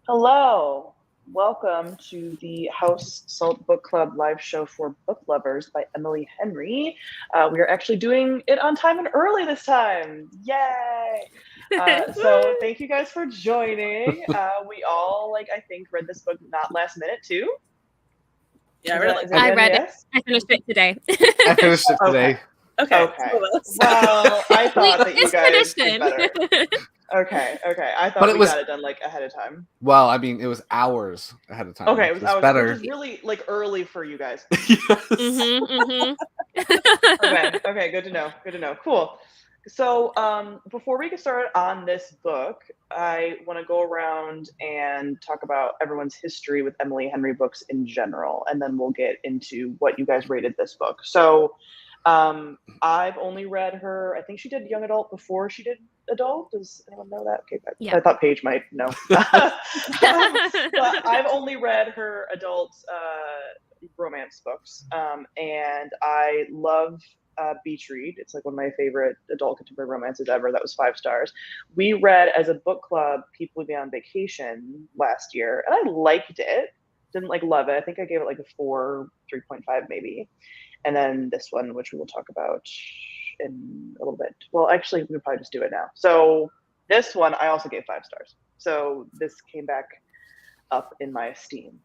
Hello, welcome to the House Salt Book Club live show for book lovers by Emily Henry. We are actually doing it on time and early this time. Yay! So thank you guys for joining. We all, I think, read this book not last minute too. Yeah, I read it. I read it. I finished it today. I finished it today. Okay. Well, I thought that you guys did better. Okay. I thought we got it done ahead of time. Well, I mean, it was hours ahead of time. Okay, it was hours, better. Which is really early for you guys. Yes. Okay, good to know. Cool. So before we get started on this book, I want to go around and talk about everyone's history with Emily Henry books in general, and then we'll get into what you guys rated this book. So I've only read her, I think she did young adult before she did adult. Does anyone know that? Okay, yeah. I thought Paige might know. But I've only read her adult romance books, and I love Beach Read. It's like one of my favorite adult contemporary romances ever. That was 5 stars. We read as a book club People Would Be on Vacation last year, and I liked it. Didn't love it. I think I gave it a 4, 3.5 maybe. And then this one, which we will talk about in a little bit. Well, actually, we'll probably just do it now. So this one, I also gave 5 stars. So this came back up in my esteem.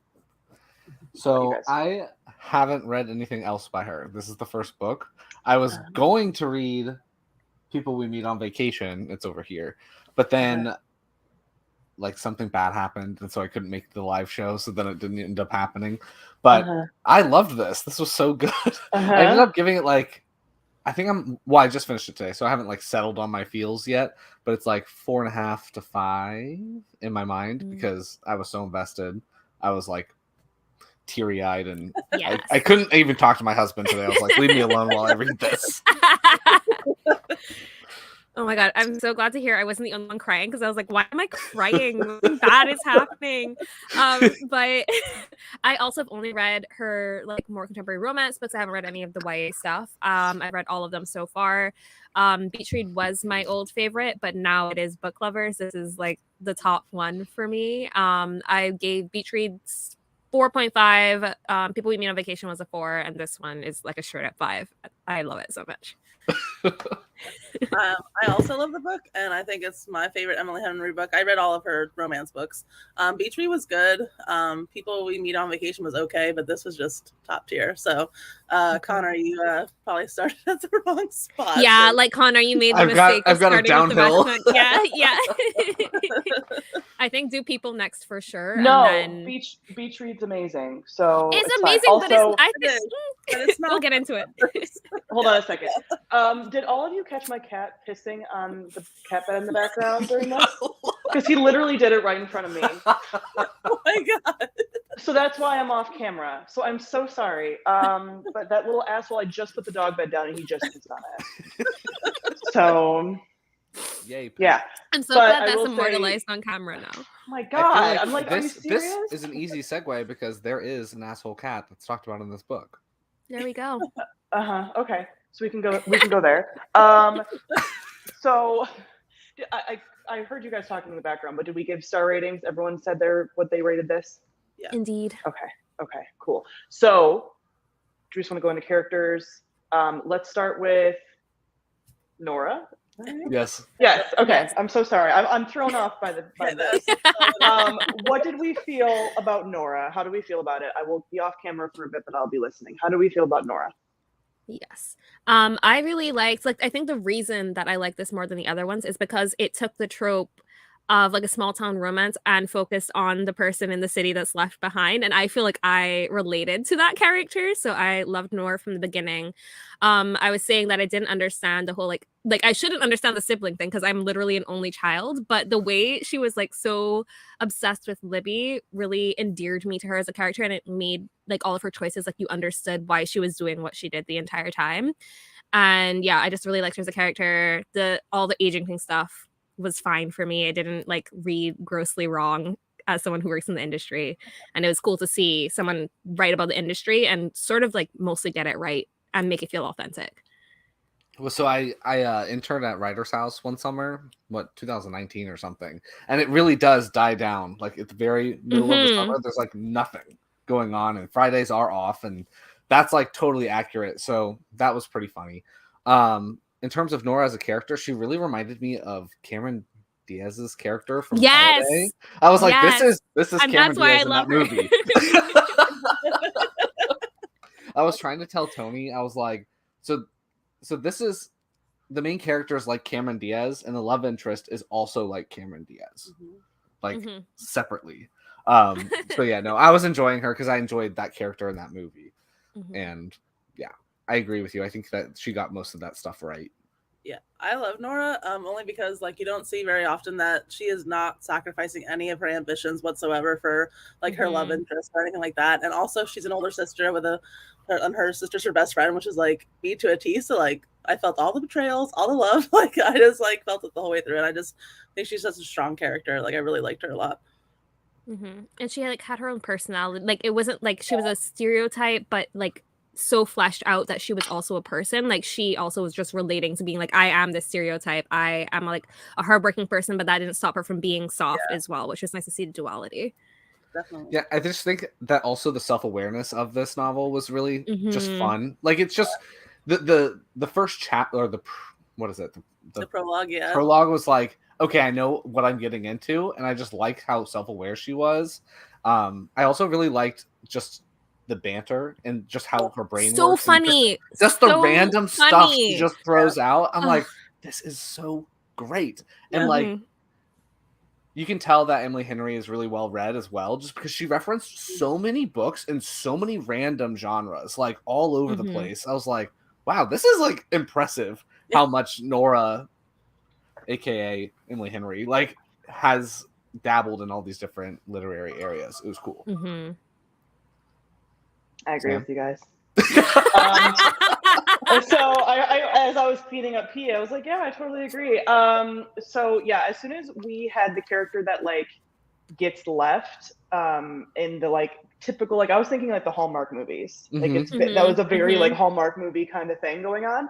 So I haven't read anything else by her. This is the first book. I was going to read People We Meet on Vacation. It's over here. But then something bad happened, and so I couldn't make the live show, so then it didn't end up happening. But I loved this. This was so good. I ended up giving it I just finished it today, so I haven't settled on my feels yet, but it's 4.5 to 5 in my mind because I was so invested. I was teary-eyed, and yes. I couldn't even talk to my husband today. I was leave me alone while I read this. Oh my god, I'm so glad to hear I wasn't the only one crying, because I was why am I crying? Something bad is happening. But I also have only read her more contemporary romance books. I haven't read any of the YA stuff. I've read all of them so far. Beach Read was my old favorite, but now it is Book Lovers. This is the top one for me. I gave Beach Read 4.5. People We Meet on Vacation was a 4, and this one is a straight up 5. I love it so much. I also love the book, and I think it's my favorite Emily Henry book. I read all of her romance books. Beach Read was good. People We Meet on Vacation was okay, but this was just top tier. So Connor, you probably started at the wrong spot. Yeah, Connor, you made the mistake of starting with the best one. Yeah. I think do People next for sure. No, and then... Beach Read's amazing. So it's amazing, also, but it's not. We'll get into it. Hold on a second. Did all of you catch my cat pissing on the cat bed in the background during this? Because he literally did it right in front of me. Oh my god. So that's why I'm off camera. So I'm so sorry. But that little asshole, I just put the dog bed down and he just pissed on it. So yay. Yeah. I'm so glad that's immortalized on camera now. Oh my god. I'm are you serious? This is an easy segue because there is an asshole cat that's talked about in this book. There we go. Okay. So we can go there. So I heard you guys talking in the background, but did we give star ratings? Everyone said what they rated this? Yeah. Indeed. Okay, cool. So do we just want to go into characters? Let's start with Nora. Yes. Okay. Yes. I'm so sorry. I'm thrown off by this. What did we feel about Nora? How do we feel about it? I will be off camera for a bit, but I'll be listening. How do we feel about Nora? Yes. I really liked, I think the reason that I like this more than the other ones is because it took the trope of a small town romance and focused on the person in the city that's left behind. And I feel I related to that character. So I loved Nora from the beginning. I was saying that I didn't understand the whole, I shouldn't understand the sibling thing because I'm literally an only child. But the way she was so obsessed with Libby really endeared me to her as a character. And it made all of her choices, you understood why she was doing what she did the entire time. And yeah, I just really liked her as a character. All the aging thing stuff was fine for me. I didn't read grossly wrong as someone who works in the industry, and it was cool to see someone write about the industry and sort of mostly get it right and make it feel authentic. Well, so I interned at Writer's House one summer, 2019 or something, and it really does die down. Like at the very middle of the summer, there's like nothing going on, and Fridays are off, and that's like totally accurate. So that was pretty funny. In terms of Nora as a character, she really reminded me of Cameron Diaz's character from Holiday. I was like, this is and Cameron Diaz in that her. movie. I was trying to tell Tony, I was like, so this is the main character is like Cameron Diaz, and the love interest is also like Cameron Diaz, like separately. So yeah, no, I was enjoying her because I enjoyed that character in that movie, and yeah, I agree with you. I think that she got most of that stuff right. Yeah, I love Nora, only because like you don't see very often that she is not sacrificing any of her ambitions whatsoever for like her love interest or anything like that. And also she's an older sister with her sister's her best friend, which is like me to a T. So like I felt all the betrayals, all the love. Like I just like felt it the whole way through. And I just think she's such a strong character. Like I really liked her a lot. And she like had her own personality. Like it wasn't like she was a stereotype, but like so fleshed out that she was also a person. Like she also was just relating to being like, I am this stereotype. I am like a hardworking person, but that didn't stop her from being soft as well, which was nice to see the duality. Definitely. Yeah, I just think that also the self-awareness of this novel was really just fun. Like it's just the first chapter, or what is it? The prologue, yeah. Prologue was like, okay, I know what I'm getting into, and I just liked how self-aware she was. I also really liked just the banter and just how her brain so works. Funny. Just the random stuff she just throws out. I'm like, this is so great. And like, you can tell that Emily Henry is really well read as well, just because she referenced so many books and so many random genres, like all over the place. I was like, wow, this is like impressive how much Nora, aka Emily Henry, like has dabbled in all these different literary areas. It was cool. I agree with you guys. So I as I was cleaning up Pia, I was like, yeah, I totally agree. So yeah, as soon as we had the character that like gets left in the like typical, like I was thinking like the Hallmark movies, like that was a very like Hallmark movie kind of thing going on,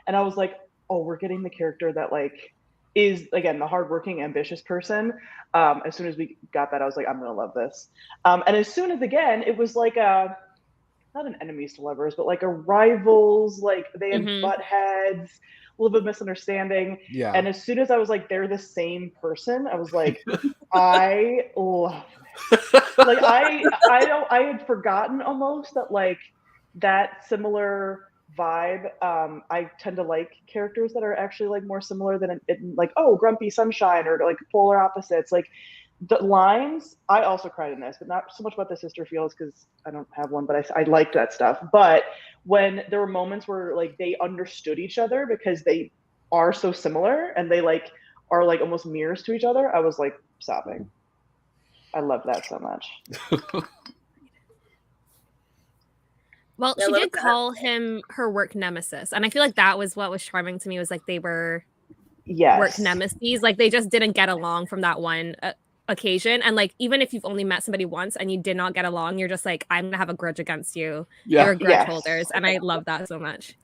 and I was like, oh, we're getting the character that like is again the hardworking, ambitious person. As soon as we got that, I was like, I'm gonna love this. And as soon as again it was like a not an enemies to lovers, but like a rivals, like they had butt heads, a little bit of misunderstanding. Yeah. And as soon as I was like, they're the same person, I was like, I love it. Like I had forgotten almost that like that similar vibe. I tend to like characters that are actually like more similar than like, oh, Grumpy Sunshine or like polar opposites. Like the lines, I also cried in this, but not so much about the sister feels because I don't have one, but I liked that stuff. But when there were moments where like they understood each other because they are so similar and they like are like almost mirrors to each other, I was like sobbing. I love that so much. Well, she did call him her work nemesis, and I feel like that was what was charming to me. Was like they were work nemesis, like they just didn't get along from that one occasion. And like even if you've only met somebody once and you did not get along, you're just like, I'm gonna have a grudge against you. You're grudge holders, and I love that so much.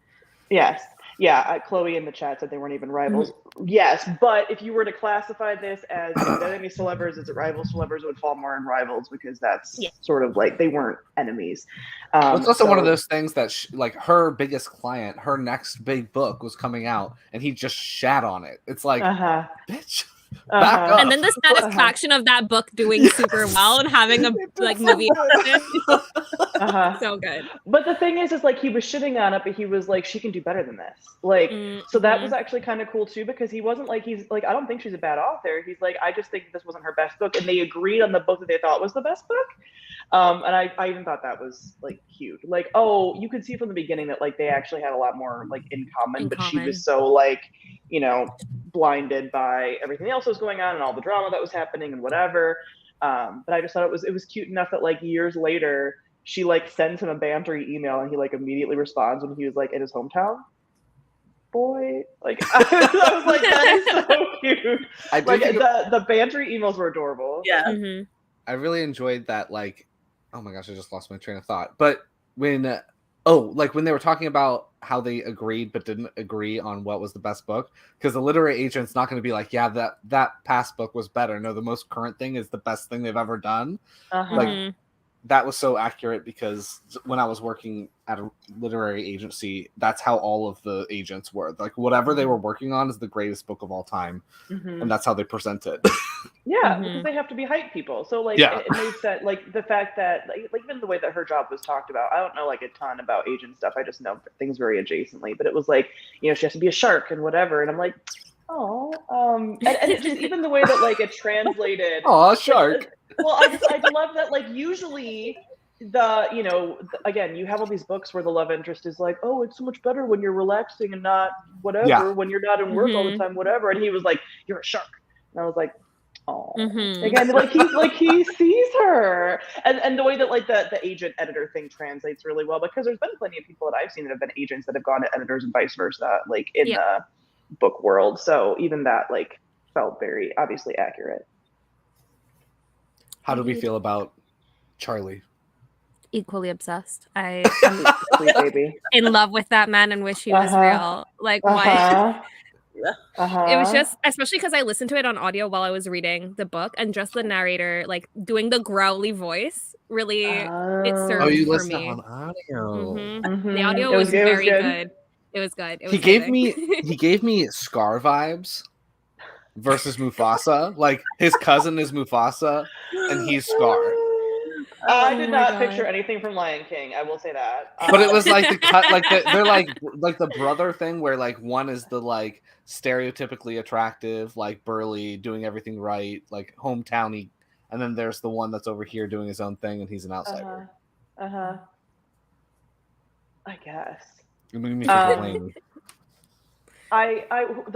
Yeah, Chloe in the chat said they weren't even rivals. Yes, but if you were to classify this as enemies to lovers, is it rivals to lovers, it would fall more in rivals because that's sort of like they weren't enemies. It's also one of those things that like her biggest client, her next big book was coming out, and he just shat on it. It's like, bitch. Back up. And then the satisfaction of that book doing super well and having a like movie so good. But the thing is like he was shitting on it, but he was like, she can do better than this. Like so that was actually kind of cool too, because he wasn't like, he's like, I don't think she's a bad author. He's like, I just think this wasn't her best book, and they agreed on the book that they thought was the best book. And I even thought that was like huge. Like, oh, you could see from the beginning that like they actually had a lot more like in common, but she was so like, you know, blinded by everything else that was going on and all the drama that was happening and whatever. But I just thought it was cute enough that like years later she like sends him a bantery email and he like immediately responds when he was like in his hometown. Boy, like I was like, that is so cute. Like the bantery emails were adorable. Yeah. I really enjoyed that. Like, oh my gosh, I just lost my train of thought. But when Oh, like when they were talking about how they agreed but didn't agree on what was the best book, because the literary agent's not going to be like, yeah, that past book was better. No, the most current thing is the best thing they've ever done. Like that was so accurate, because when I was working at a literary agency, that's how all of the agents were. Like whatever they were working on is the greatest book of all time, and that's how they present it. Yeah, because they have to be hype people. So like it made sense. Like the fact that like even the way that her job was talked about. I don't know like a ton about agent stuff. I just know things very adjacently. But it was like, you know, she has to be a shark and whatever. And I'm like, oh, and it just even the way that like it translated. Oh, shark. Well, I love that. Like usually again, you have all these books where the love interest is like, oh, it's so much better when you're relaxing and not whatever, when you're not in work all the time, whatever. And he was like, you're a shark. And I was like, oh, again, like he sees her, and the way that like the agent editor thing translates really well, because there's been plenty of people that I've seen that have been agents that have gone to editors and vice versa, like in the book world. So even that like felt very obviously accurate. How do we feel about Charlie? Equally obsessed. I'm in love with that man and wish he was real. Like what? It was just, especially because I listened to it on audio while I was reading the book, and just the narrator like doing the growly voice really it served you for listened me. on audio. The audio was very good. It was good. He gave me Scar vibes versus Mufasa. Like his cousin is Mufasa and he's Scar. I did not picture anything from Lion King. I will say that. But it was like the cut, like they're like the brother thing, where like one is the like stereotypically attractive, like burly, doing everything right, like hometowny, and then there's the one that's over here doing his own thing, and he's an outsider. I guess. The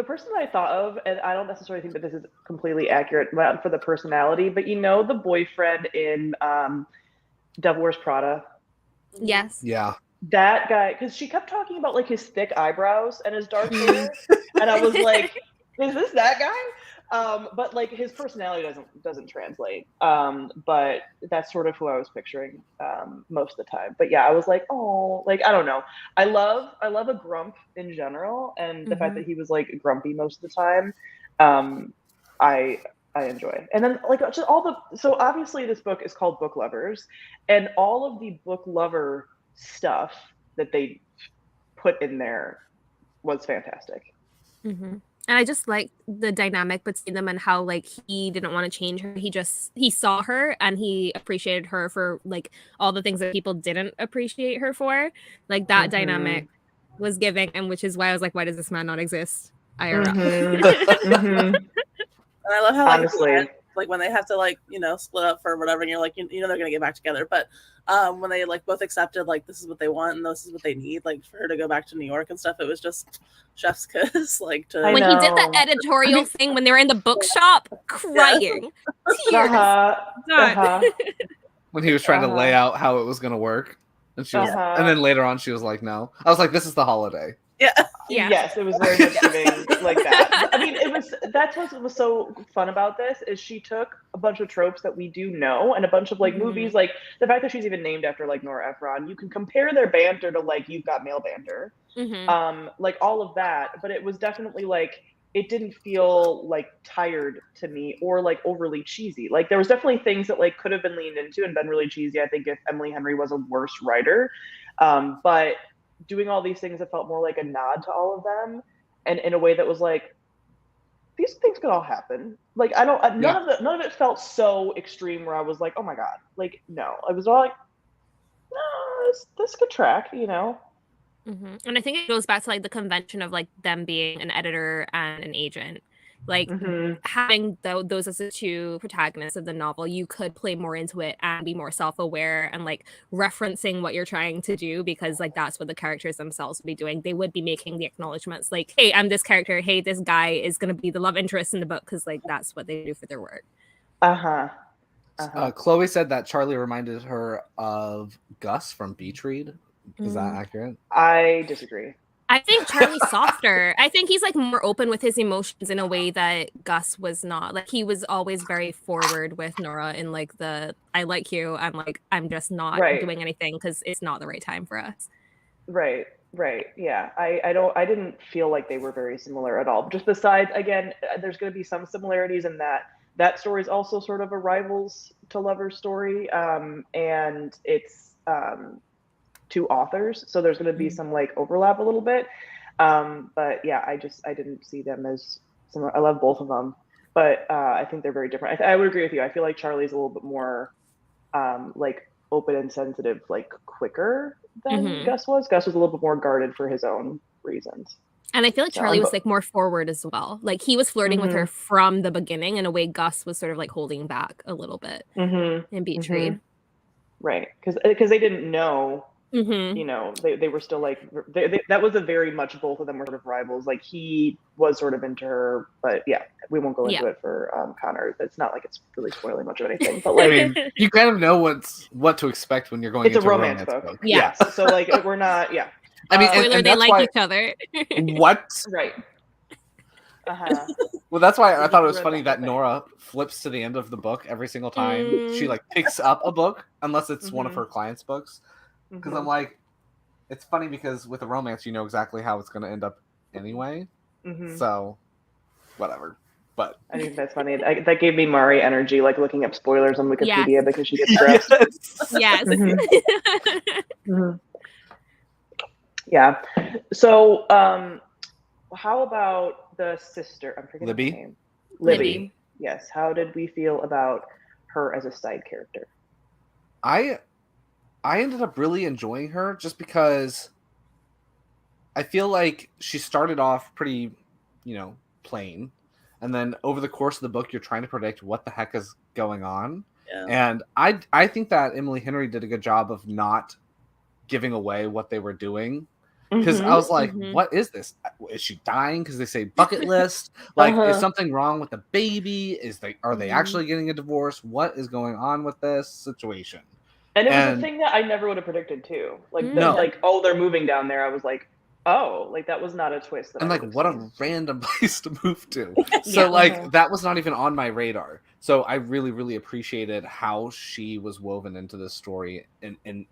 person that I thought of, and I don't necessarily think that this is completely accurate for the personality, but you know the boyfriend in Devil Wears Prada? Yes. Yeah. That guy, because she kept talking about like his thick eyebrows and his dark hair, and I was like, is this that guy? But like his personality doesn't translate. But that's sort of who I was picturing most of the time. But yeah, I was like, oh, like I don't know. I love a grump in general, and the fact that he was like grumpy most of the time, I enjoy. And then like just so obviously this book is called Book Lovers, and all of the book lover stuff that they put in there was fantastic. And I just like the dynamic between them, and how like he didn't want to change her. He saw her and he appreciated her for like all the things that people didn't appreciate her for. Like that dynamic was giving, and which is why I was like, why does this man not exist? IRL. And I love how honestly, like when they have to like, you know, split up for whatever, and you're like, you know, they're gonna get back together. But when they like both accepted like this is what they want and this is what they need, like for her to go back to New York and stuff, it was just chef's kiss. Like to when he did the editorial thing when they were in the bookshop, crying, tears. When he was trying to lay out how it was gonna work, and she was, and then later on she was like, no. I was like, this is the holiday. Yeah. Yes, it was very much giving like that. I mean, that's what was so fun about this is she took a bunch of tropes that we do know and a bunch of like movies, like the fact that she's even named after like Nora Ephron. You can compare their banter to like You've Got Mail banter, like all of that. But it was definitely like it didn't feel like tired to me or like overly cheesy. Like there was definitely things that like could have been leaned into and been really cheesy. I think if Emily Henry was a worse writer, but doing all these things that felt more like a nod to all of them, and in a way that was like, these things could all happen. Like none of it felt so extreme where I was like, oh my god, like no. I was all like, no, this could track, you know. And I think it goes back to like the convention of like them being an editor and an agent. Like having those as the two protagonists of the novel, you could play more into it and be more self-aware and like referencing what you're trying to do, because like that's what the characters themselves would be doing. They would be making the acknowledgments like, hey, I'm this character, hey, this guy is going to be the love interest in the book, because like that's what they do for their work. Chloe said that Charlie reminded her of Gus from Beach Read. Is that accurate? I disagree. I think Charlie's softer. I think he's like more open with his emotions in a way that Gus was not. Like he was always very forward with Nora in like the I like you. I'm just not doing anything because it's not the right time for us. Right. Yeah. I didn't feel like they were very similar at all. Just besides, again, there's going to be some similarities in that story is also sort of a rivals to lovers story. And it's two authors, so there's going to be some like overlap a little bit. But yeah, I didn't see them as similar. I love both of them, but I think they're very different. I would agree with you. I feel like Charlie's a little bit more like open and sensitive, like quicker than Gus was. Gus was a little bit more guarded for his own reasons. And I feel like Charlie was like more forward as well. Like he was flirting with her from the beginning in a way Gus was sort of like holding back a little bit in Beat Trade. Right. Because they didn't know, you know, they were still like, that was a very much, both of them were sort of rivals. Like he was sort of into her, but yeah, we won't go into it for Connor. It's not like it's really spoiling much of anything, but like, I mean, you kind of know what to expect when you're going into a romance book. Yeah. So like, we're not, I mean, spoiler, and they that's like why, each other. What? Right. Well, that's why I thought it was funny that Nora flips to the end of the book every single time she like picks up a book, unless it's one of her clients' books. Because I'm like, it's funny because with a romance, you know exactly how it's going to end up anyway. So, whatever. But I think that's funny. That gave me Mari energy, like looking up spoilers on Wikipedia because she gets stressed. Yes. Yeah. So, how about the sister? I'm forgetting Libby? her name. Libby. Yes. How did we feel about her as a side character? I ended up really enjoying her just because I feel like she started off pretty, you know, plain. And then over the course of the book, you're trying to predict what the heck is going on. Yeah. And I think that Emily Henry did a good job of not giving away what they were doing. Because I was like, what is this? Is she dying because they say bucket list? Like, is something wrong with the baby? Are they actually getting a divorce? What is going on with this situation? And it was a thing that I never would have predicted too. Like, like, oh, they're moving down there. I was like, oh, like that was not a twist. And like, what a random place to move to. So like, that was not even on my radar. So I really, really appreciated how she was woven into this story and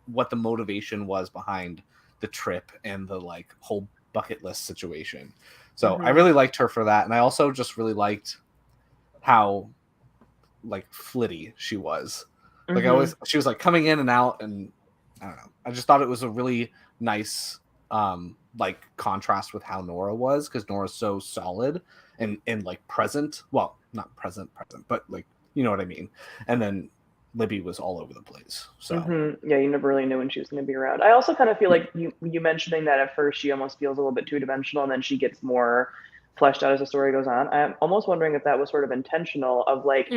what the motivation was behind the trip and the like whole bucket list situation. So I really liked her for that. And I also just really liked how like flitty she was. Like she was like coming in and out, and I don't know. I just thought it was a really nice like contrast with how Nora was, because Nora's so solid and like present. Well, not present, but like, you know what I mean. And then Libby was all over the place. So yeah, you never really knew when she was going to be around. I also kind of feel like you mentioning that at first she almost feels a little bit two-dimensional, and then she gets more fleshed out as the story goes on. I'm almost wondering if that was sort of intentional, of like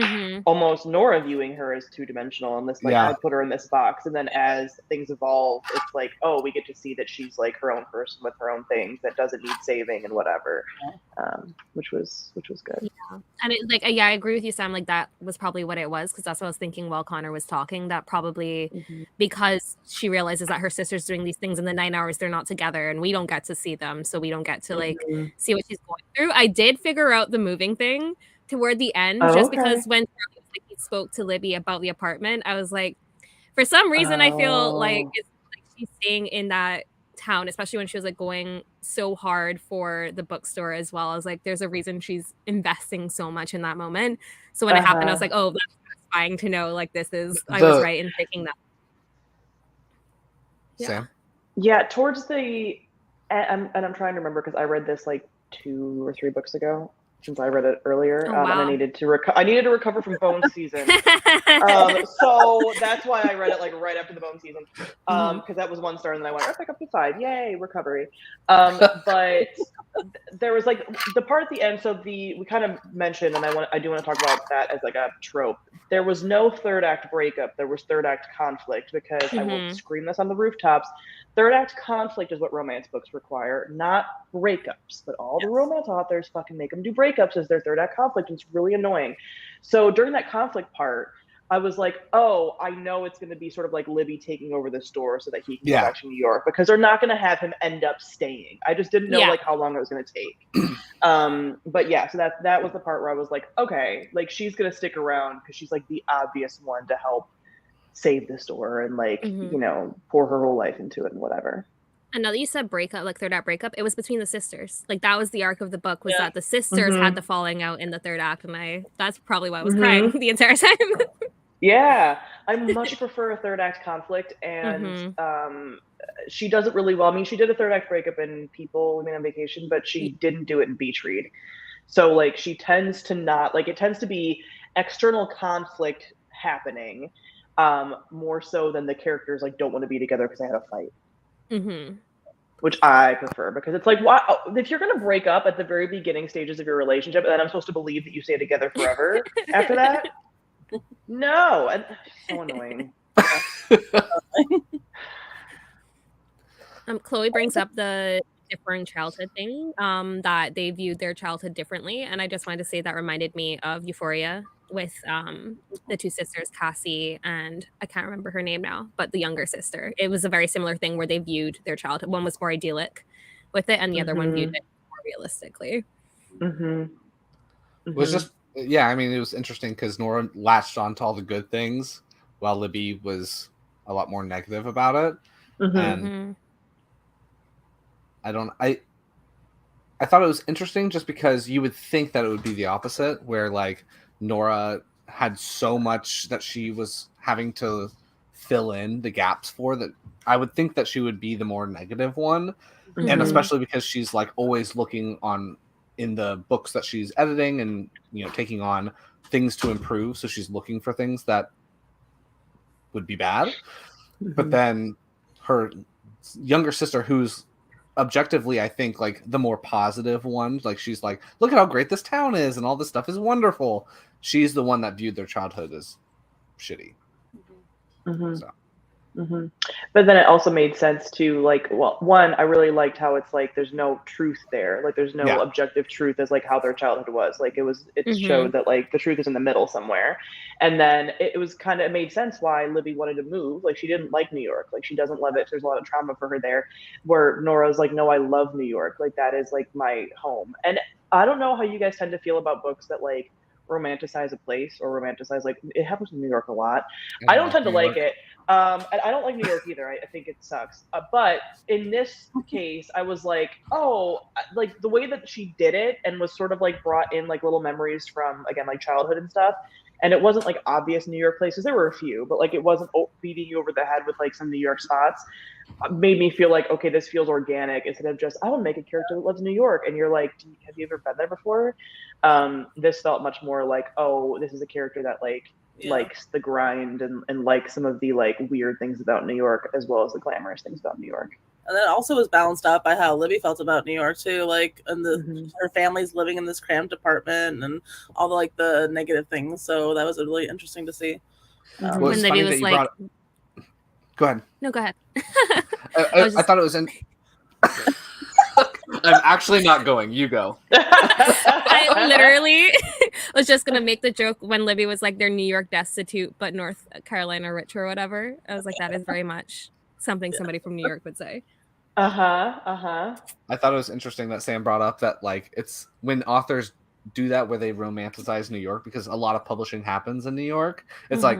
almost Nora viewing her as two-dimensional and this like, I put her in this box, and then as things evolve, it's like, oh, we get to see that she's like her own person with her own things that doesn't need saving and whatever, which was good. Yeah. And it, like, I agree with you, Sam. Like that was probably what it was, because that's what I was thinking while Connor was talking. That probably because she realizes that her sister's doing these things in the 9 hours they're not together, and we don't get to see them, so we don't get to like see what she's going through. I did figure out the moving thing toward the end, just because when he spoke to Libby about the apartment, I was like, for some reason, I feel like it's like she's staying in that town, especially when she was like going so hard for the bookstore as well. I was like, there's a reason she's investing so much in that moment. So when it happened, I was like, oh, that's satisfying to know. Like this is, I was right in thinking that. Sam? Yeah, towards the, and I'm trying to remember because I read this like 2 or 3 books ago, since I read it earlier, and I needed to recover from bone season. So that's why I read it like right after the bone season, because that was 1 star, and then I went back up to 5. Yay, recovery! But there was like the part at the end. So we kind of mentioned, and I do want to talk about that as like a trope. There was no 3rd act breakup. There was 3rd act conflict, because I will scream this on the rooftops. 3rd act conflict is what romance books require, not breakups. But all the romance authors fucking make them do breakups as their 3rd act conflict. It's really annoying. So during that conflict part, I was like, oh, I know it's going to be sort of like Libby taking over the store so that he can go back to New York, because they're not going to have him end up staying. I just didn't know like how long it was going to take. But yeah, so that was the part where I was like, okay, like she's going to stick around because she's like the obvious one to help save the store and like, you know, pour her whole life into it and whatever. And now that you said breakup, like third act breakup, it was between the sisters. Like that was the arc of the book, was Yeah. that the sisters Mhm. had the falling out in the third act, and that's probably why I was Mhm. crying the entire time. Yeah, I much prefer a third act conflict, and she does it really well. I mean, she did a third act breakup in People Women on Vacation, but she didn't do it in Beach Read. So like she tends to not like, it tends to be external conflict happening, more so than the characters like don't want to be together because they had a fight. Which I prefer, because it's like, why, if you're gonna break up at the very beginning stages of your relationship, and then I'm supposed to believe that you stay together forever after that? No, and so annoying. Chloe brings up the different childhood thing, that they viewed their childhood differently, and I just wanted to say that reminded me of Euphoria with the two sisters, Cassie and I can't remember her name now, but the younger sister. It was a very similar thing where they viewed their childhood. One was more idyllic with it, and the other one viewed it more realistically. It was just, yeah, I mean, it was interesting because Nora latched on to all the good things while Libby was a lot more negative about it. And I thought it was interesting just because you would think that it would be the opposite, where like Nora had so much that she was having to fill in the gaps for, that I would think that she would be the more negative one. And especially because she's like always looking on in the books that she's editing and, you know, taking on things to improve. So she's looking for things that would be bad. But then her younger sister, who's objectively, I think, like the more positive one, like she's like, look at how great this town is and all this stuff is wonderful. She's the one that viewed their childhood as shitty. So. But then it also made sense to, like, well, one, I really liked how it's like there's no truth there, like there's no objective truth as like how their childhood was, like it showed that like the truth is in the middle somewhere. And then it was kind of, it made sense why Libby wanted to move. Like she didn't like New York, like she doesn't love it, there's a lot of trauma for her there, where Nora's like, no, I love New York, like that is like my home. And I don't know how you guys tend to feel about books that like romanticize a place or romanticize, like it happens in New York a lot. I don't tend to like it. And I don't like New York either. I think it sucks. But in this case, I was like, oh, like the way that she did it and was sort of like brought in like little memories from, again, like childhood and stuff. And it wasn't like obvious New York places. There were a few, but like it wasn't beating you over the head with like some New York spots. Made me feel like, okay, this feels organic instead of just, I will make a character that loves New York. And you're like, have you ever been there before? This felt much more like, oh, this is a character that like likes the grind and like some of the like weird things about New York as well as the glamorous things about New York. And then it also was balanced out by how Libby felt about New York too, like, and her family's living in this cramped apartment and all the like the negative things. So that was really interesting to see. Well, and Libby was like, go ahead. No, go ahead. I thought it was in. I'm actually not going. You go. I literally was just gonna make the joke when Libby was like, they're New York destitute, but North Carolina rich or whatever. I was like, that is very much something somebody from New York would say. I thought it was interesting that Sam brought up that like it's when authors do that where they romanticize New York, because a lot of publishing happens in New York. It's like,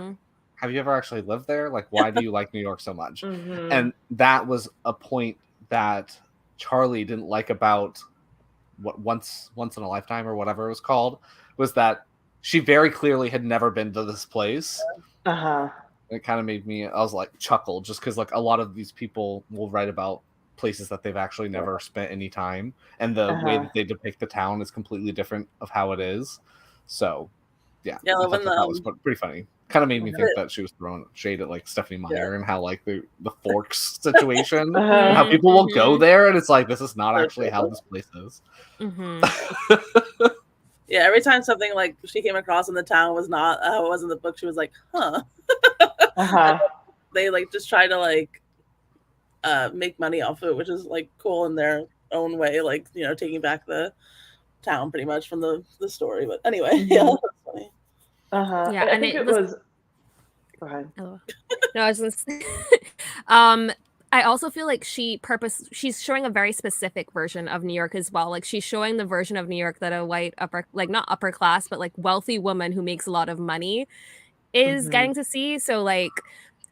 have you ever actually lived there? Like, why do you like New York so much? And that was a point that Charlie didn't like about what Once in a Lifetime or whatever it was called, was that she very clearly had never been to this place. It kind of made me, I was like, chuckle, just because like a lot of these people will write about places that they've actually never spent any time, and the way that they depict the town is completely different of how it is. So yeah, I thought that was pretty funny. Kind of made me think that she was throwing shade at like Stephanie Meyer and how like the Forks situation, and how people will go there and it's like, this is not actually how this place is. Yeah, every time something like she came across in the town was not how it was in the book, she was like, huh. They like just try to like make money off of it, which is like cool in their own way, like, you know, taking back the town pretty much from the story. But anyway, yeah, that's funny. Yeah, and I think it was. Go ahead. No, I was gonna say, I also feel like she's showing a very specific version of New York as well. Like she's showing the version of New York that a white not upper class, but like wealthy woman who makes a lot of money is getting to see. So like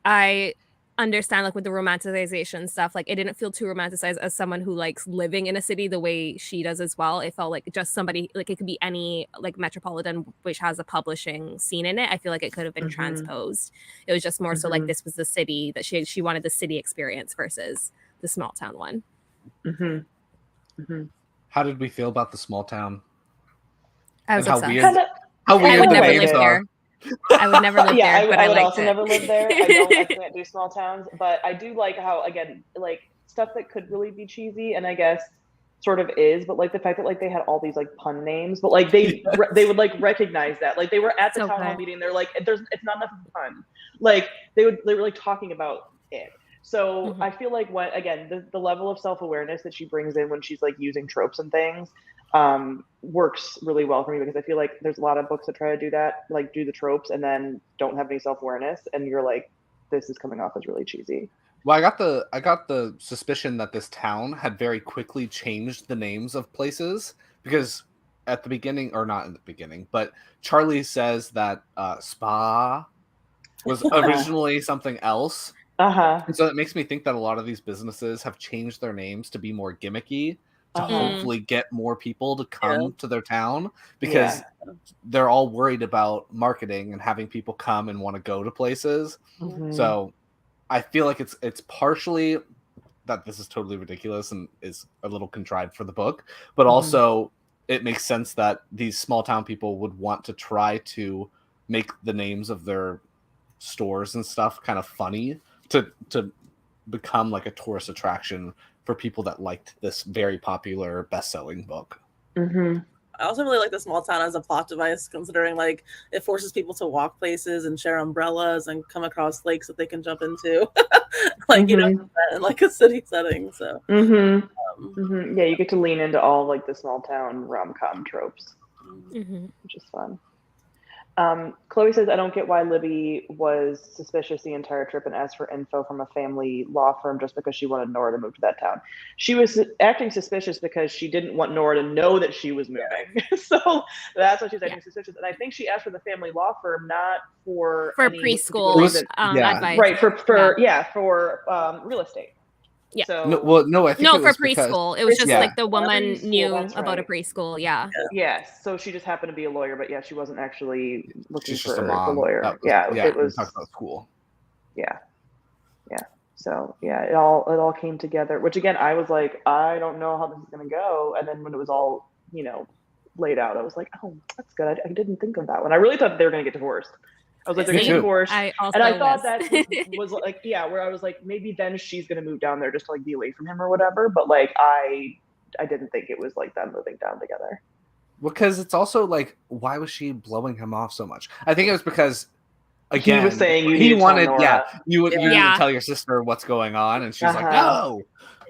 I understand like with the romanticization stuff, like it didn't feel too romanticized as someone who likes living in a city the way she does as well. It felt like just somebody, like it could be any like metropolitan which has a publishing scene in it. I feel like it could have been transposed. It was just more so like this was the city that she wanted the city experience versus the small town one. How did we feel about the small town? I was how obsessed. weird, how weird I would the never waves live are. there. I would never live there, but I I would liked also it. never live there. I can't do small towns, but I do like how, again, like stuff that could really be cheesy, and I guess sort of is, but like the fact that like they had all these like pun names, but like they would like recognize that, like they were at the So town hall good. meeting, they're like, it's not enough of a pun, like they were like talking about it. So I feel like what, again, the level of self-awareness that she brings in when she's like using tropes and things works really well for me, because I feel like there's a lot of books that try to do that, like do the tropes and then don't have any self-awareness, and you're like, this is coming off as really cheesy. Well, I got the suspicion that this town had very quickly changed the names of places, because at the beginning, or not in the beginning, but Charlie says that Spa was originally something else. And so it makes me think that a lot of these businesses have changed their names to be more gimmicky, to hopefully get more people to come to their town, because they're all worried about marketing and having people come and want to go to places. So I feel like it's partially that this is totally ridiculous and is a little contrived for the book, but also it makes sense that these small town people would want to try to make the names of their stores and stuff kind of funny to become like a tourist attraction for people that liked this very popular best-selling book. I also really like the small town as a plot device, considering like it forces people to walk places and share umbrellas and come across lakes that they can jump into. Like you don't do that in like a city setting. So yeah, you get to lean into all like the small town rom-com tropes, which is fun. Chloe says, I don't get why Libby was suspicious the entire trip and asked for info from a family law firm just because she wanted Nora to move to that town. She was acting suspicious because she didn't want Nora to know that she was moving. So that's why she's acting suspicious. And I think she asked for the family law firm not for any preschool advice. Right, for real estate. Yeah. So, no, I think no, it was for preschool. It was just like the woman knew about a preschool. Yeah. Yes. So she just happened to be a lawyer, but she wasn't actually looking for just a mom. the lawyer. It was talking about school. Yeah. So it all came together. Which again, I was like, I don't know how this is gonna go. And then when it was all laid out, I was like, oh, that's good. I didn't think of that one. I really thought they were gonna get divorced. I was like, they're getting divorced. I thought that was like, where I was like, maybe then she's gonna move down there just to like be away from him or whatever. But like, I didn't think it was like them moving down together. Because it's also like, why was she blowing him off so much? I think it was because, again, he was saying he wanted, you would tell your sister what's going on, and she's like, no.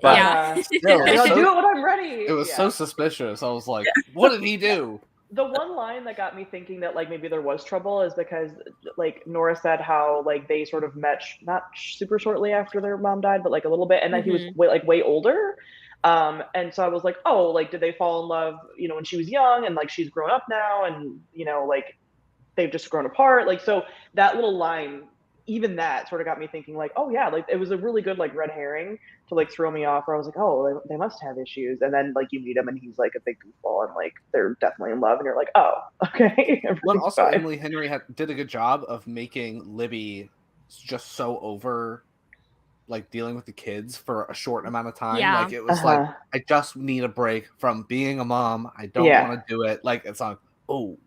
But still, I'll do it when I'm ready. It was so suspicious. I was like, what did he do? The one line that got me thinking that like maybe there was trouble is because like Nora said how like they sort of met not super shortly after their mom died, but like a little bit, and then he was way older. And so I was like, oh, like did they fall in love, when she was young, and like she's grown up now, and like they've just grown apart. Like, so that little line, even that sort of got me thinking like, oh yeah, like it was a really good like red herring to like throw me off, where I was like, oh, they must have issues. And then like you meet him and he's like a big goofball and like they're definitely in love, and you're like, oh, okay. Well, also fine. Emily Henry did a good job of making Libby just so over like dealing with the kids for a short amount of time. Like it was like, I just need a break from being a mom. I don't want to do it. Like it's like, oh,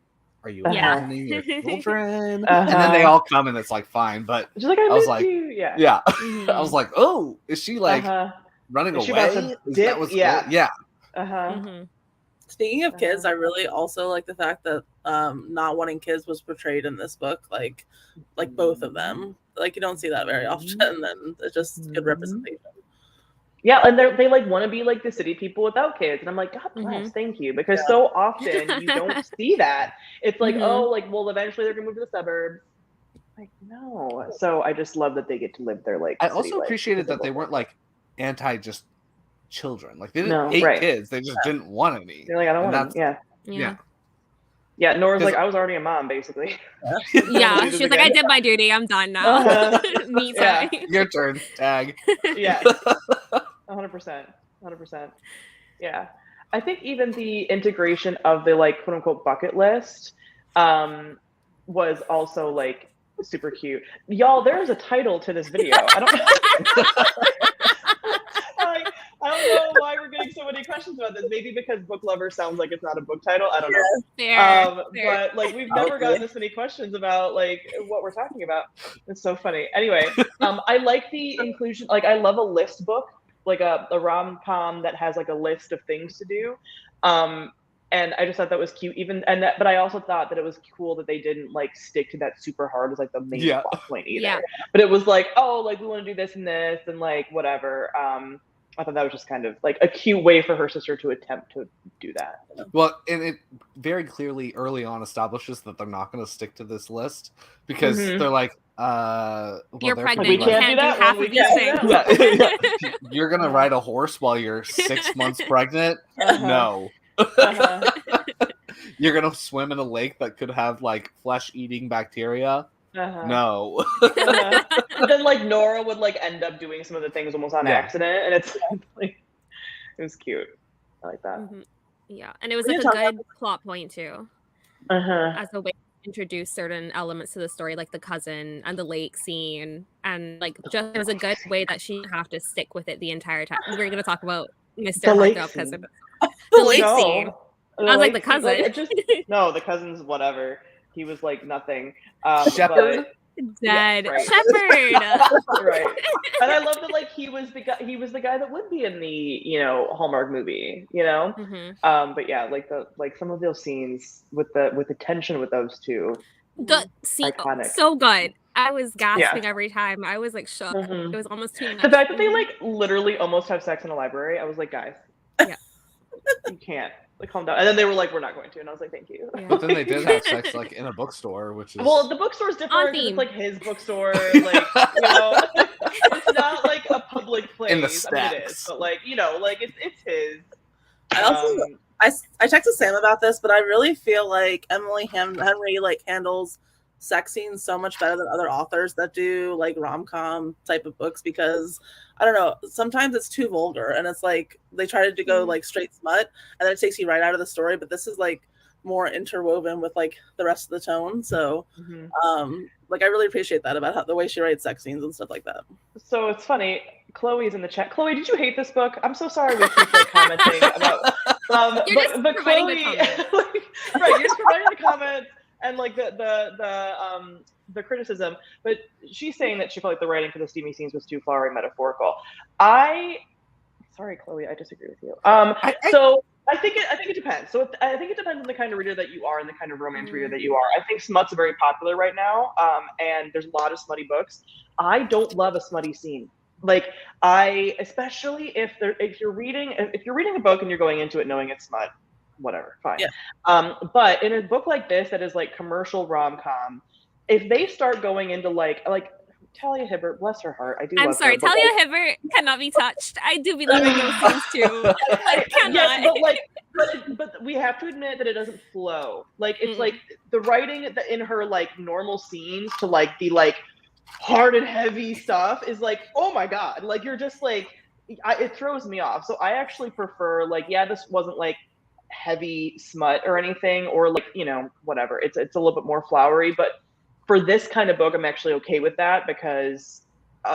are you abandoning your children? And then they all come and it's like fine. But she's like, I was miss like, you. I was like, oh, is she like running away? Speaking of kids, I really also like the fact that not wanting kids was portrayed in this book, like both of them. Like you don't see that very often, and it's just good representation. Yeah, and they like want to be like the city people without kids, and I'm like, God bless, thank you, because so often you don't see that. It's like, oh, like well, eventually they're gonna move to the suburbs. Like no, so I just love that they get to live their like. I also appreciated that they weren't like anti just children. Like they didn't hate kids; they just didn't want any. They're like, I don't want them. Yeah, Nora's like, I was already a mom, basically. Yeah, she was like, I did my duty. I'm done now. Me Yeah. time. Your turn. Tag. Yeah. 100%. Yeah. I think even the integration of the like quote unquote bucket list was also like super cute. Y'all, there's a title to this video. I don't I don't know why we're getting so many questions about this. Maybe because book lover sounds like it's not a book title. I don't know. Fair. But like we've never gotten this many questions about like what we're talking about. It's so funny. Anyway, I like the inclusion. Like I love a list book, like a rom-com that has like a list of things to do. And I just thought that was cute. But I also thought that it was cool that they didn't like stick to that super hard as like the main plot point either. Yeah. But it was like, oh, like we want to do this and this and like whatever. I thought that was just kind of like a cute way for her sister to attempt to do that. Well, and it very clearly early on establishes that they're not going to stick to this list because they're like, you're pregnant. We You can't can't do do that. half We of these can't do things. Yeah. You're going to ride a horse while you're 6 months pregnant? No. You're going to swim in a lake that could have like flesh-eating bacteria? No. But then like Nora would like end up doing some of the things almost on accident, and it's like it was cute. I like that. Yeah, and it was like a good plot point too, as a way to introduce certain elements to the story, like the cousin and the lake scene, and like just it was a good way that she didn't have to stick with it the entire time. We're going to talk about Mr. Heartthrob cousin. The lake scene. I was like the cousin. No, the cousin's whatever. He was like nothing. Shepherd? Dead. Yeah, right. Shepherd. Right. And I love that like he was the guy that would be in the, Hallmark movie, But yeah, like some of those scenes with the tension with those two. The scene iconic. So good. I was gasping every time. I was like shook. It was almost too much. The fact that they like literally almost have sex in a library, I was like, guys. Yeah. You can't. Like, calm down. And then they were like, we're not going to. And I was like, thank you. Yeah. But then they did have sex like in a bookstore, which is well, the bookstore's different. It's like his bookstore. Like, it's not like a public place. In the I mean, it is, but like, like it's his. I also I texted Sam about this, but I really feel like Emily Henry like handles sex scenes so much better than other authors that do like rom-com type of books, because I don't know, sometimes it's too vulgar and it's like they try to go like straight smut and then it takes you right out of the story, but this is like more interwoven with like the rest of the tone. So like I really appreciate that about the way she writes sex scenes and stuff like that. So it's funny, Chloe's in the chat. Chloe, did you hate this book? I'm so sorry we keep like commenting about but Chloe right, you're just providing the comments and like the criticism, but she's saying that she felt like the writing for the steamy scenes was too flowery, metaphorical. Sorry, Chloe, I disagree with you. So I think it depends. So I think it depends on the kind of reader that you are and the kind of romance reader that you are. I think smut's very popular right now, and there's a lot of smutty books. I don't love a smutty scene. Like especially if you're reading a book and you're going into it knowing it's smut. Whatever, fine. Yeah. But in a book like this that is like commercial rom-com, if they start going into like Talia Hibbert, bless her heart, I do. I'm sorry, Talia Hibbert cannot be touched. I do be loving those scenes too. I cannot. Yes, but we have to admit that it doesn't flow. Like it's like the writing in her like normal scenes to like the like hard and heavy stuff is like, oh my god, like you're just like it throws me off. So I actually prefer like, this wasn't like heavy smut or anything, or like whatever, it's a little bit more flowery, but for this kind of book I'm actually okay with that, because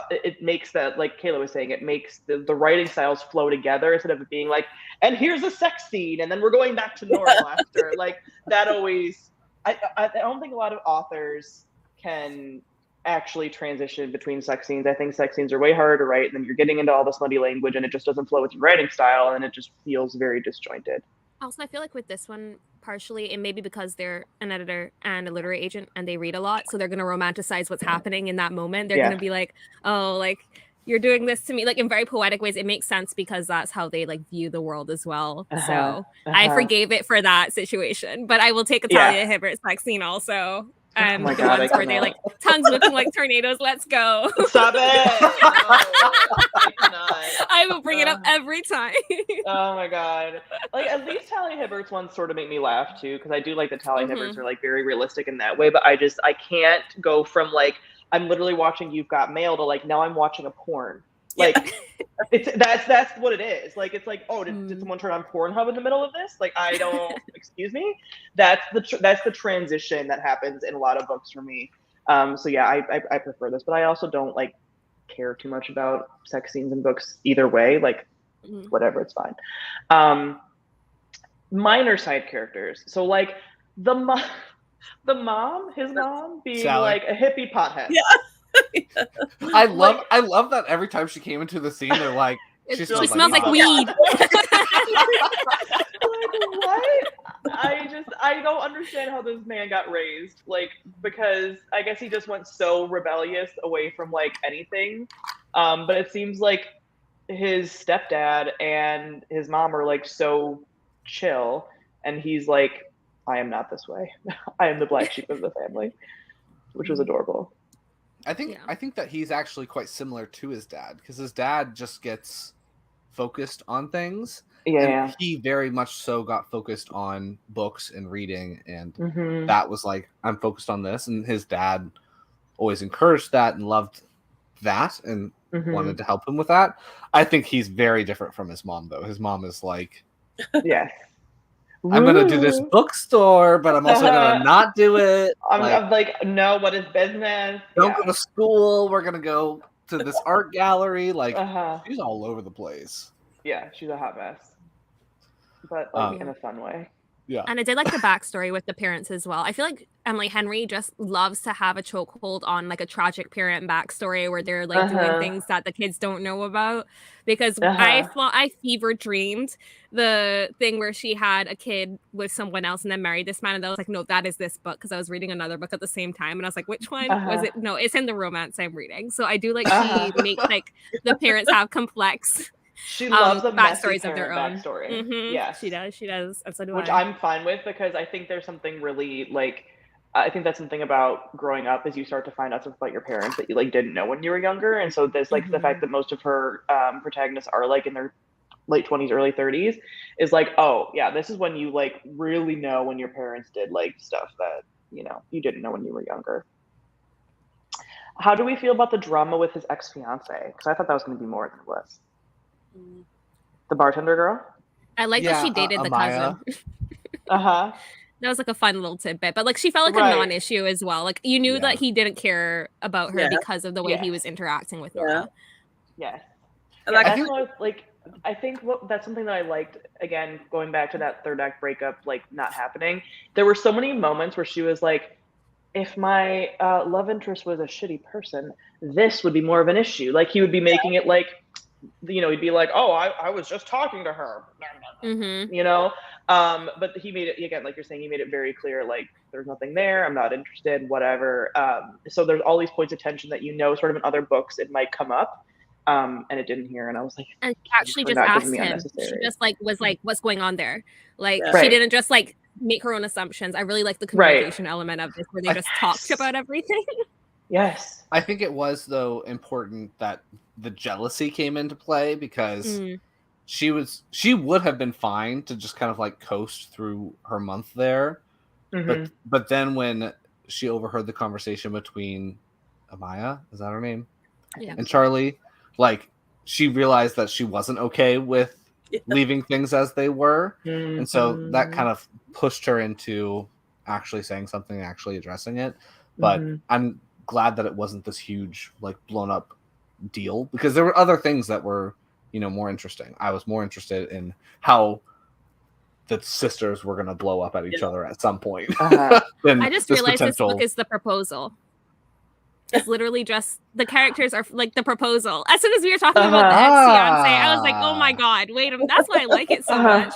it makes that, like Kayla was saying, it makes the writing styles flow together instead of it being like, and here's a sex scene and then we're going back to normal after. Like that always I don't think a lot of authors can actually transition between sex scenes. I think sex scenes are way harder to write, and then you're getting into all the smutty language and it just doesn't flow with your writing style, and it just feels very disjointed. Also, I feel like with this one, partially, and maybe because they're an editor and a literary agent and they read a lot, so they're going to romanticize what's happening in that moment. They're going to be like, oh, like, you're doing this to me, like in very poetic ways. It makes sense because that's how they like view the world as well. So I forgave it for that situation, but I will take a Talia Hibbert sex scene also. And the ones where they're like tongues looking like tornadoes. Let's go. Stop it. I will bring it up every time. Oh my god. Like at least Talia Hibbert's ones sort of make me laugh too, because I do like that Talia Hibbert's are like very realistic in that way, but I can't go from like I'm literally watching You've Got Mail to like now I'm watching a porn. Like that's what it is. Like it's like, oh, did someone turn on Pornhub in the middle of this? Like I don't excuse me. That's the transition that happens in a lot of books for me. So yeah, I prefer this, but I also don't like care too much about sex scenes in books either way. Like whatever, it's fine. Minor side characters. So like his mom being Sally. like a hippie pothead. Yeah. I love that every time she came into the scene, they're like, she smells like pot. weed. Like what? I don't understand how this man got raised. Like, because I guess he just went so rebellious away from like anything. But it seems like his stepdad and his mom are like so chill, and he's like, I am not this way. I am the black sheep of the family, which was adorable. I think that he's actually quite similar to his dad, because his dad just gets focused on things. Yeah. And he very much so got focused on books and reading, and that was like, I'm focused on this. And his dad always encouraged that and loved that and wanted to help him with that. I think he's very different from his mom, though. His mom is like, yes. I'm going to do this bookstore, but I'm also going to not do it. I'm like, no, what is business? Don't go to school. We're going to go to this art gallery. Like, she's all over the place. Yeah, she's a hot mess. But like, in a fun way. Yeah. And I did like the backstory with the parents as well. I feel like Emily Henry just loves to have a chokehold on like a tragic parent backstory where they're like doing things that the kids don't know about. Because I fever dreamed the thing where she had a kid with someone else and then married this man, and I was like, no, that is this book, because I was reading another book at the same time, and I was like, which one was it? No, it's in the romance I'm reading. So I do like she makes like the parents have complex. She loves the backstories of their own. Backstory. Yeah, she does. And so do Which I. I'm fine with, because I think there's something really like, I think that's something about growing up, is you start to find out stuff about your parents that you like didn't know when you were younger. And so there's like the fact that most of her protagonists are like in their late 20s, early 30s, is like, oh yeah, this is when you like really know when your parents did like stuff that, you know, you didn't know when you were younger. How do we feel about the drama with his ex-fiance? Because I thought that was going to be more than it was. The bartender girl? I like that she dated the cousin. That was like a fun little tidbit, but like she felt like a non-issue as well. Like you knew that he didn't care about her because of the way he was interacting with Nora. Yes. And I think that's something that I liked, again, going back to that third act breakup, like not happening. There were so many moments where she was like, if my love interest was a shitty person, this would be more of an issue. Like he would be making it like, you know, he'd be like, oh, I was just talking to her, you know? But he made it, again, like you're saying, he made it very clear, like, there's nothing there, I'm not interested, whatever. So there's all these points of tension that, you know, sort of in other books, it might come up. And it didn't here, and I was like, and she actually just asked him. She just like was like, what's going on there? Like she didn't just like make her own assumptions. I really like the communication element of this, where they just talked about everything. Yes. I think it was, though, important that the jealousy came into play, because she would have been fine to just kind of like coast through her month there. But then when she overheard the conversation between Amaya, is that her name? Yeah. And Charlie, like she realized that she wasn't okay with leaving things as they were. And so that kind of pushed her into actually saying something, actually addressing it. But I'm glad that it wasn't this huge, like, blown up deal, because there were other things that were, you know, more interesting. I was more interested in how the sisters were going to blow up at each other at some point. I just realized this book is the proposal. It's literally just the characters are like the proposal. As soon as we were talking about the ex-fiance, I was like, oh my god, wait a minute, that's why I like it so much.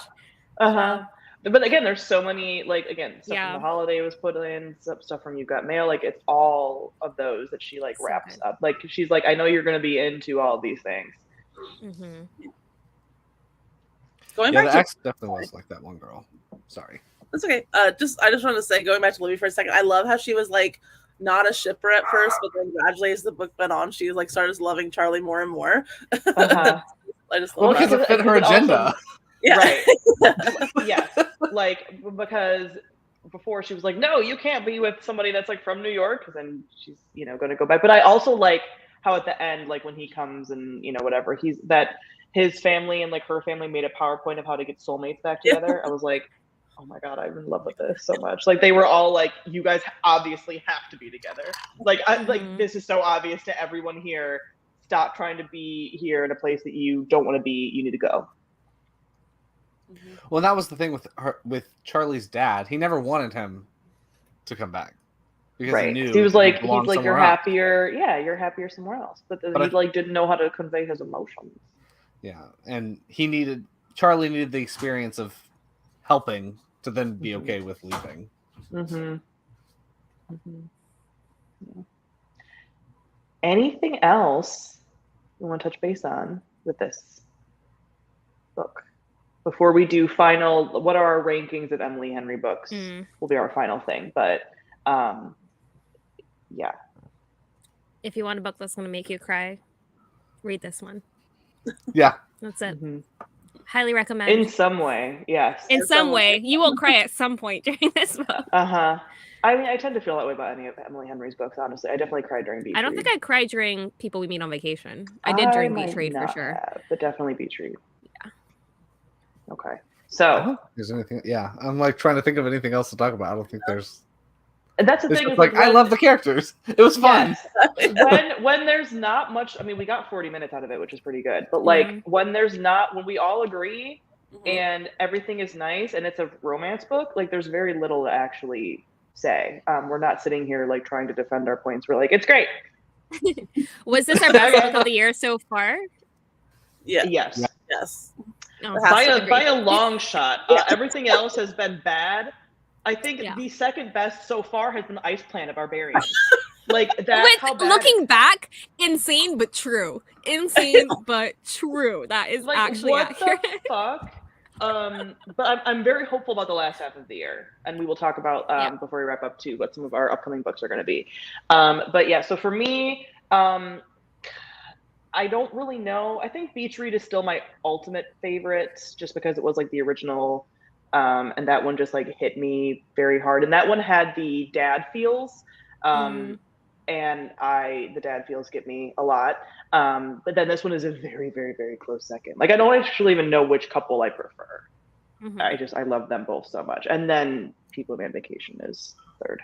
But again, there's so many, like, again, stuff from The Holiday was put in, stuff from You've Got Mail, like it's all of those that she like wraps up. Like she's like, I know you're going to be into all of these things. Going back to ex definitely was like that one girl. Sorry. That's okay. I just wanted to say, going back to Libby for a second, I love how she was like not a shipper at first, but then gradually as the book went on, she like started loving Charlie more and more. I just love because it fit her agenda. Right. Yes. Like, because before she was like, no, you can't be with somebody that's like from New York, because then she's, you know, going to go back. But I also like how at the end, like when he comes and, you know, whatever, his family and like her family made a PowerPoint of how to get soulmates back together. I was like, oh my God, I'm in love with this so much. Like they were all like, you guys obviously have to be together. Like, like this is so obvious to everyone here. Stop trying to be here in a place that you don't want to be. You need to go. Well, that was the thing with Charlie's dad. He never wanted him to come back because he knew he was like, you're else. happier. Yeah, you're happier somewhere else. But he like didn't know how to convey his emotions. Yeah, and Charlie needed the experience of helping to then be okay with leaving. Yeah. Anything else you want to touch base on with this book before we do final? What are our rankings of Emily Henry books? Will be our final thing, but yeah. If you want a book that's going to make you cry, read this one. Yeah, that's it. Highly recommend. In some way, yes. In some way, you will cry at some point during this book. I mean, I tend to feel that way about any of Emily Henry's books, honestly. I definitely cried during Beach Read. I don't think I cried during People We Meet on Vacation. I did during Beach Read for sure. But definitely Beach Read. Yeah. Okay. I So don't think there's anything. Yeah, I'm like trying to think of anything else to talk about. I don't think there's. that's the thing. Is like I love the characters. It was fun. Yes. when there's not much, I mean, we got 40 minutes out of it, which is pretty good. But like when we all agree and everything is nice and it's a romance book, like there's very little to actually say. We're not sitting here like trying to defend our points. We're like, it's great. Was this our best book of the year so far? Yeah. Yes. No, by a long shot. Everything else has been bad. I think the second best so far has been Ice Planet Barbarian. Like that's how bad looking back, insane but true. Insane but true. That is like, actually what accurate. The fuck? But I'm very hopeful about the last half of the year, and we will talk about before we wrap up too what some of our upcoming books are going to be. But yeah, so for me, I don't really know. I think Beach Read is still my ultimate favorite, just because it was like the original. And that one just like hit me very hard. And that one had the dad feels. And the dad feels get me a lot. But then this one is a very, very, very close second. Like I don't actually even know which couple I prefer. I love them both so much. And then People on Vacation is third.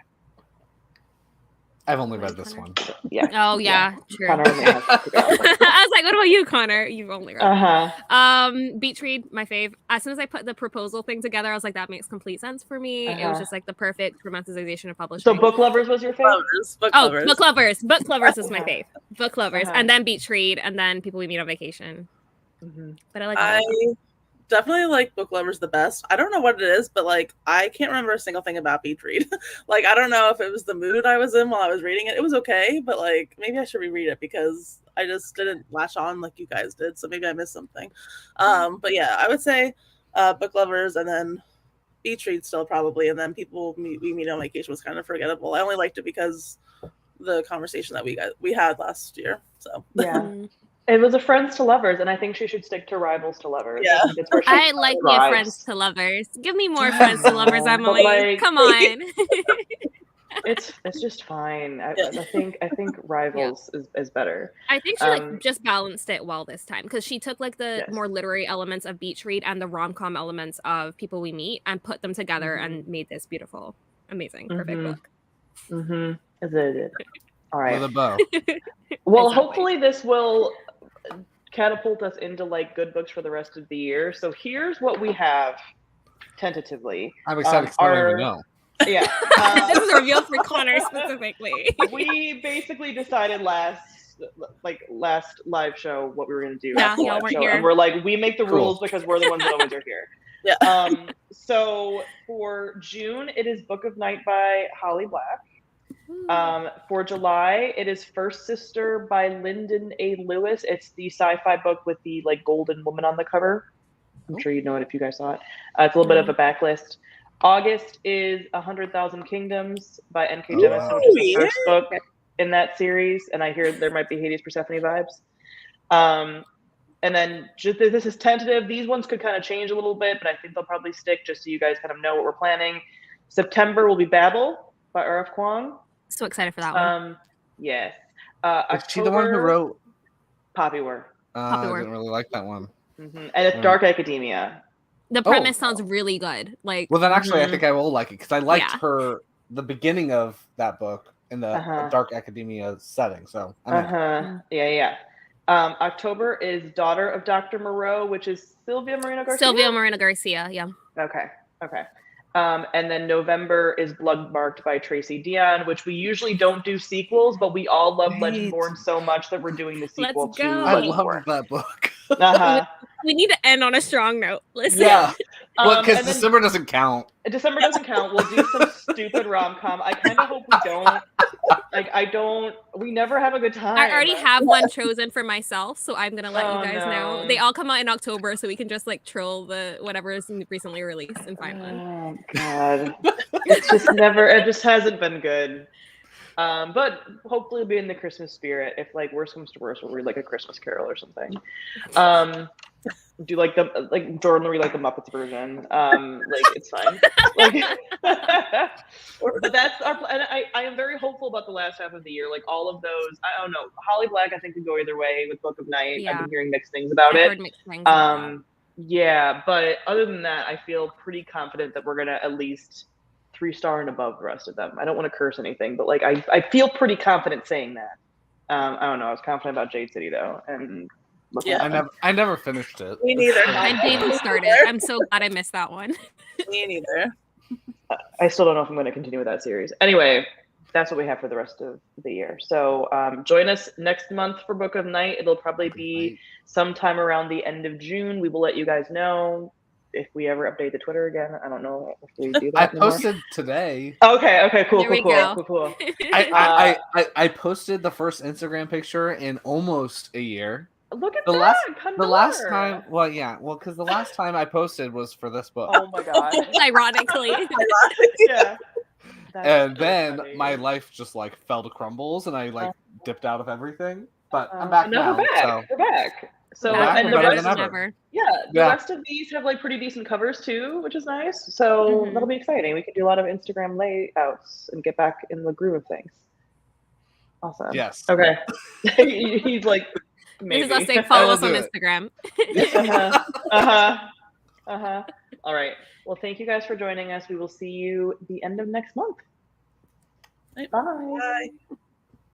I've only read this one. Yeah. Oh yeah, true. Connor only has to go. I was like, what about you, Connor? You've only read. Beach Read, my fave. As soon as I put the proposal thing together, I was like, that makes complete sense for me. It was just like the perfect romanticization of publishing. So Book Lovers was your favorite? Book Lovers. Book Lovers is my fave. Book Lovers, and then Beach Read, and then People We Meet on Vacation. But I definitely like Book Lovers the best. I don't know what it is, but like I can't remember a single thing about Beach Read. Like I don't know if it was the mood I was in while I was reading it. It was okay, but like maybe I should reread it because I just didn't latch on like you guys did. So maybe I missed something. But yeah, I would say Book Lovers and then Beach Read still probably, and then People We Meet on Vacation was kind of forgettable. I only liked it because the conversation that we had last year. So yeah. It was a Friends to Lovers, and I think she should stick to Rivals to Lovers. Yeah. I like me a Friends to Lovers. Give me more Friends to Lovers, Emily. Like, come on. It's just fine. I think Rivals is better. I think she like just balanced it well this time because she took like the more literary elements of Beach Read and the rom-com elements of People We Meet and put them together and made this beautiful, amazing, perfect book. All right. With a bow. Well, hopefully this will catapult us into like good books for the rest of the year. So here's what we have tentatively. I'm excited to know. Yeah. This is a reveal for Connor specifically. We basically decided last live show what we were going to do. Yeah, y'all weren't here. And we're like, we make the rules because we're the ones that always are here. Yeah. So for June, it is Book of Night by Holly Black. For July, it is First Sister by Linden A. Lewis. It's the sci-fi book with the like golden woman on the cover. I'm sure you know it if you guys saw it. It's a little bit of a backlist. August is 100,000 Kingdoms by N.K. Jemisin, which is the first book in that series, and I hear there might be Hades Persephone vibes. And then this is tentative. These ones could kind of change a little bit, but I think they'll probably stick just so you guys kind of know what we're planning. September will be Babel by R.F. Kuang. So excited for that one. Yes. Is she the one who wrote Poppy War? I didn't really like that one. And it's Dark Academia. The premise sounds really good. Like, well, then actually, I think I will like it because I liked Yeah. the beginning of that book in the Dark Academia setting. So Yeah. October is Daughter of Dr. Moreau, which is Sylvia Moreno Garcia. Yeah. Okay. And then November is Bloodmarked by Tracy Dion, which we usually don't do sequels, but we all love Legendborn so much that we're doing the sequel Let's to go. I Legendborn. love that book. We need to end on a strong note. Listen. Yeah. Well, because and then- December doesn't count. December doesn't count. We'll do some stupid rom-com. I kind of hope we don't. We never have a good time. I already have one chosen for myself, so I'm gonna let you guys know. no. They all come out in October, so we can just like troll the whatever is recently released and find one. Oh God, it just hasn't been good. But hopefully we'll be in the Christmas spirit. If like worst comes to worst, we'll read like a Christmas Carol or something. Do like Jordan will read like the Muppets version. It's fine. But that's our plan. And I am very hopeful about the last half of the year. Like all of those, I don't know. Holly Black, I think could go either way with Book of Night. Yeah. I've been hearing mixed things about I've it. heard mixed things about that. Yeah, but other than that, I feel pretty confident that we're gonna at least 3-star and above the rest of them. I don't want to curse anything, but like I feel pretty confident saying that. I don't know. I was confident about Jade City though, and I never finished it. Me neither. I didn't even start it. I'm so glad I missed that one. Me neither. I still don't know if I'm going to continue with that series. Anyway, that's what we have for the rest of the year. So join us next month for Book of Night. It'll probably be sometime around the end of June. We will let you guys know if we ever update the Twitter again. I don't know if we do that I anymore. posted today. Okay, cool. There we go. Cool. I posted the first Instagram picture in almost a year. Look at The that. last time, because the last time I posted was for this book. Oh my God. Ironically. Yeah. And then funny. my life just like fell to crumbles and I like dipped out of everything. But I'm back back now. We're back. We're back. So We're back. and We're the better rest than of ever. the rest of these have like pretty decent covers too, which is nice. So that'll be exciting. We can do a lot of Instagram layouts and get back in the groove of things. Awesome. Yes. Okay. He's like, maybe. This is us saying follow us on do it. Instagram. All right. Well, thank you guys for joining us. We will see you the end of next month. Right. Bye. Bye.